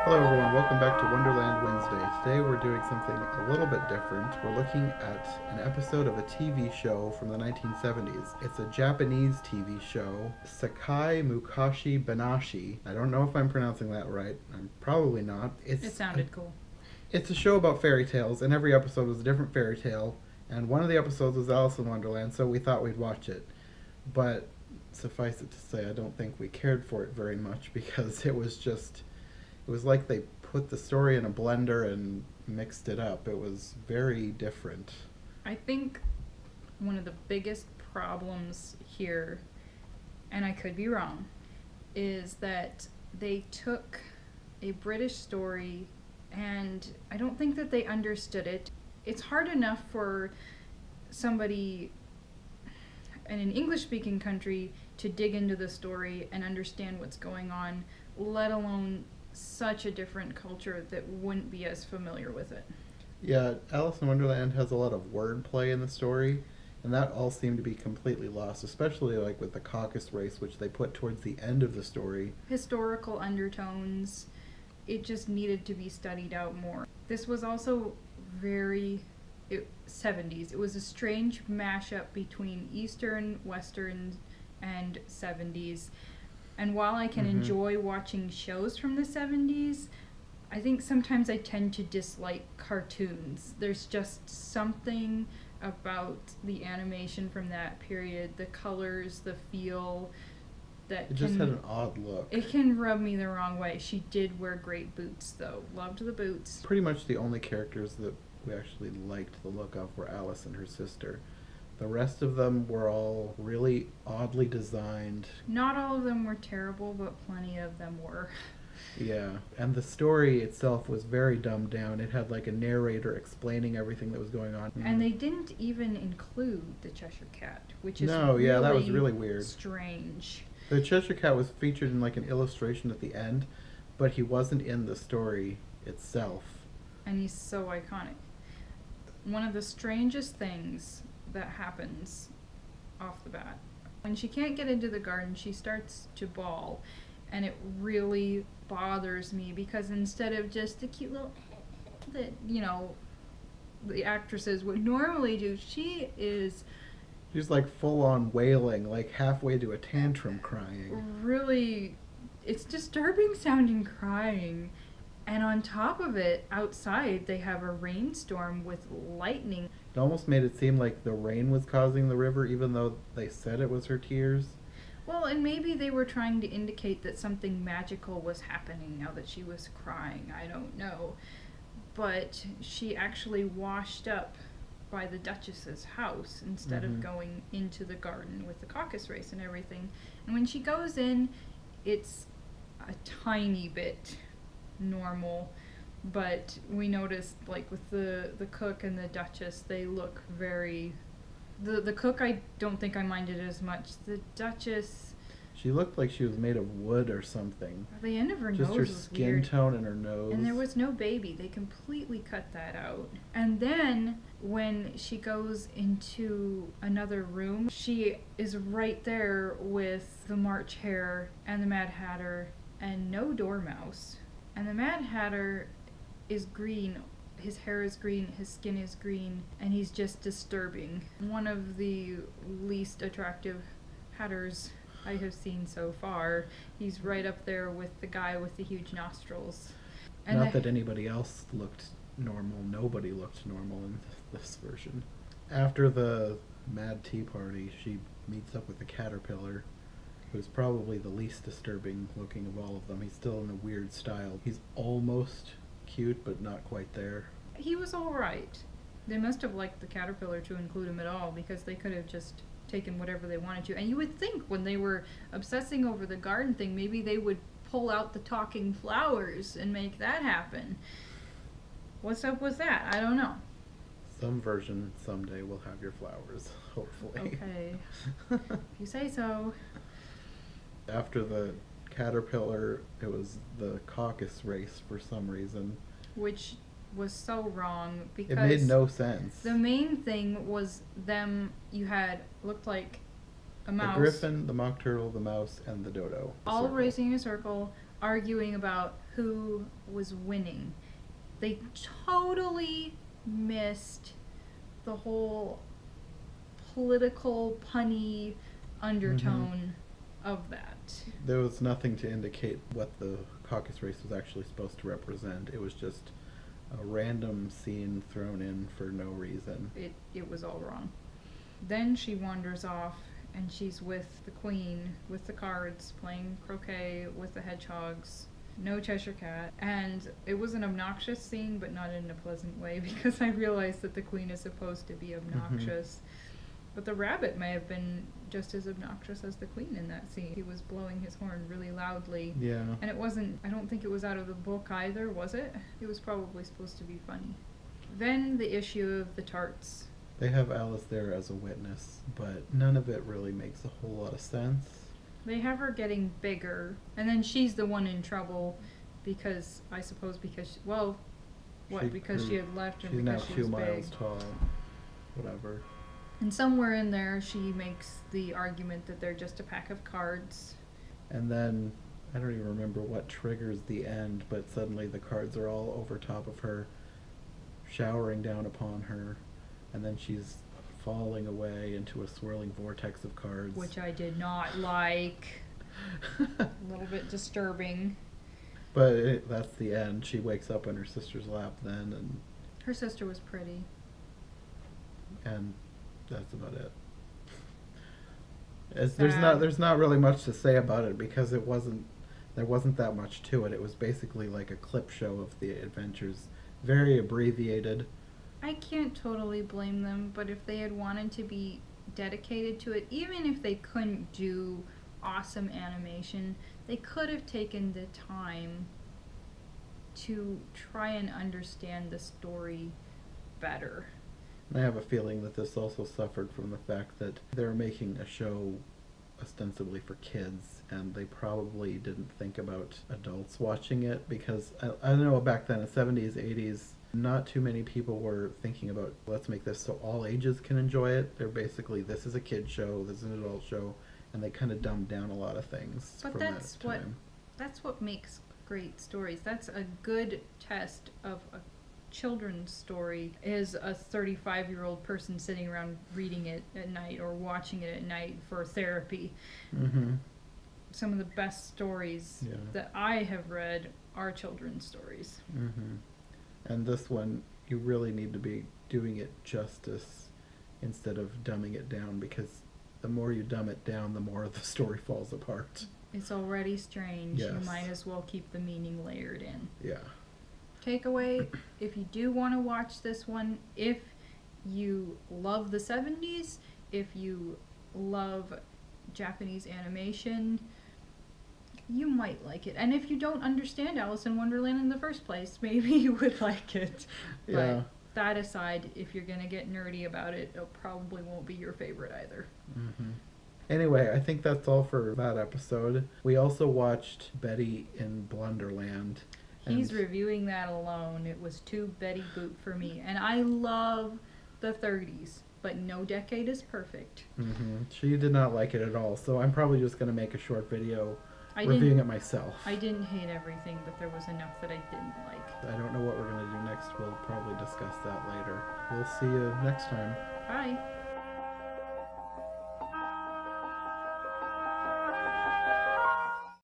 Hello everyone, welcome back to Wonderland Wednesday. Today we're doing something a little bit different. We're looking at an episode of a TV show from the 1970s. It's a Japanese TV show, Sekai Mukashi Banashi. I don't know if I'm pronouncing that right. I'm probably not. It sounded cool. It's a show about fairy tales, and every episode was a different fairy tale. And one of the episodes was Alice in Wonderland, so we thought we'd watch it. But suffice it to say, I don't think we cared for it very much because it was like they put the story in a blender and mixed it up. It was very different. I think one of the biggest problems here, and I could be wrong, is that they took a British story and I don't think that they understood it. It's hard enough for somebody in an English-speaking country to dig into the story and understand what's going on, let alone such a different culture that wouldn't be as familiar with it. Yeah, Alice in Wonderland has a lot of wordplay in the story, and that all seemed to be completely lost, especially like with the caucus race, which they put towards the end of the story. Historical undertones, it just needed to be studied out more. This was also very 70s. It was a strange mashup between Eastern, Western, and 70s. And while I can enjoy watching shows from the 70s, I think sometimes I tend to dislike cartoons. There's just something about the animation from that period, the colors, the feel, that It just had an odd look. It can rub me the wrong way. She did wear great boots, though. Loved the boots. Pretty much the only characters that we actually liked the look of were Alice and her sister. The rest of them were all really oddly designed. Not all of them were terrible, but plenty of them were. Yeah, and the story itself was very dumbed down. It had like a narrator explaining everything that was going on. And they didn't even include the Cheshire Cat, which is that was really weird. Strange. The Cheshire Cat was featured in like an illustration at the end, but he wasn't in the story itself. And he's so iconic. One of the strangest things that happens off the bat, when she can't get into the garden, she starts to bawl, and it really bothers me because instead of just the cute little that the actresses would normally do, she's like full on wailing, like halfway to a tantrum crying. Really, it's disturbing sounding crying. And on top of it, outside, they have a rainstorm with lightning. It almost made it seem like the rain was causing the river, even though they said it was her tears. Well, and maybe they were trying to indicate that something magical was happening now that she was crying. I don't know. But she actually washed up by the Duchess's house instead of going into the garden with the caucus race and everything. And when she goes in, it's a tiny bit normal, but we noticed like with the cook and the Duchess, they look very the cook I don't think I minded as much. The Duchess, she looked like she was made of wood or something. The end of her just nose her was skin weird. tone and her nose, and there was no baby. They completely cut that out. And then when she goes into another room, she is right there with the March Hare and the Mad Hatter and no Dormouse. And the Mad Hatter is green. His hair is green, his skin is green, and he's just disturbing. One of the least attractive hatters I have seen so far. He's right up there with the guy with the huge nostrils. And not that anybody else looked normal. Nobody looked normal in this version. After the Mad Tea Party, she meets up with the caterpillar, who's probably the least disturbing looking of all of them. He's still in a weird style. He's almost cute, but not quite there. He was alright. They must have liked the caterpillar to include him at all, because they could have just taken whatever they wanted to. And you would think when they were obsessing over the garden thing, maybe they would pull out the talking flowers and make that happen. What's up with that? I don't know. Some version someday will have your flowers, hopefully. Okay. If you say so. After the caterpillar, it was the caucus race for some reason. Which was so wrong because it made no sense. The main thing was them, you had, looked like a mouse. The griffin, the mock turtle, the mouse, and the dodo. All racing in a circle, arguing about who was winning. They totally missed the whole political punny undertone of that. There was nothing to indicate what the caucus race was actually supposed to represent. It was just a random scene thrown in for no reason. It was all wrong. Then she wanders off and she's with the queen, with the cards, playing croquet with the hedgehogs. No Cheshire Cat. And it was an obnoxious scene, but not in a pleasant way, because I realized that the queen is supposed to be obnoxious. But the rabbit may have been just as obnoxious as the queen in that scene. He was blowing his horn really loudly. Yeah. And it wasn't, I don't think it was out of the book either, was it? It was probably supposed to be funny. Then the issue of the tarts. They have Alice there as a witness, but none of it really makes a whole lot of sense. They have her getting bigger, and then she's the one in trouble because, I suppose, because, because she had left or she's because now she 2 was miles big. tall. Whatever. And somewhere in there, she makes the argument that they're just a pack of cards. And then, I don't even remember what triggers the end, but suddenly the cards are all over top of her, showering down upon her, and then she's falling away into a swirling vortex of cards. Which I did not like. A little bit disturbing. But that's the end. She wakes up in her sister's lap then, and Her sister was pretty. that's about it. Sad. There's not really much to say about it because there wasn't that much to it. It was basically like a clip show of the adventures, very abbreviated. I can't totally blame them, but if they had wanted to be dedicated to it, even if they couldn't do awesome animation, they could have taken the time to try and understand the story better. I have a feeling that this also suffered from the fact that they're making a show ostensibly for kids, and they probably didn't think about adults watching it, because I know back then in the 70s, 80s, not too many people were thinking about, let's make this so all ages can enjoy it. They're basically, this is a kid show, this is an adult show, and they kind of dumbed down a lot of things But from that's that time. that's what makes great stories. That's a good test of a children's story, is a 35-year-old person sitting around reading it at night or watching it at night for therapy. Some of the best stories that I have read are children's stories. And this one, you really need to be doing it justice instead of dumbing it down, because the more you dumb it down, the more the story falls apart. It's already strange. Yes. You might as well keep the meaning layered in. Yeah. Takeaway, if you do want to watch this one, if you love the 70s, if you love Japanese animation, you might like it. And if you don't understand Alice in Wonderland in the first place, maybe you would like it. Yeah. But that aside, if you're going to get nerdy about it, it probably won't be your favorite either. Anyway, I think that's all for that episode. We also watched Betty in Blunderland. He's reviewing that alone. It was too Betty Boop for me. And I love the 30s, but no decade is perfect. She did not like it at all, so I'm probably just going to make a short video reviewing it myself. I didn't hate everything, but there was enough that I didn't like. I don't know what we're going to do next. We'll probably discuss that later. We'll see you next time. Bye.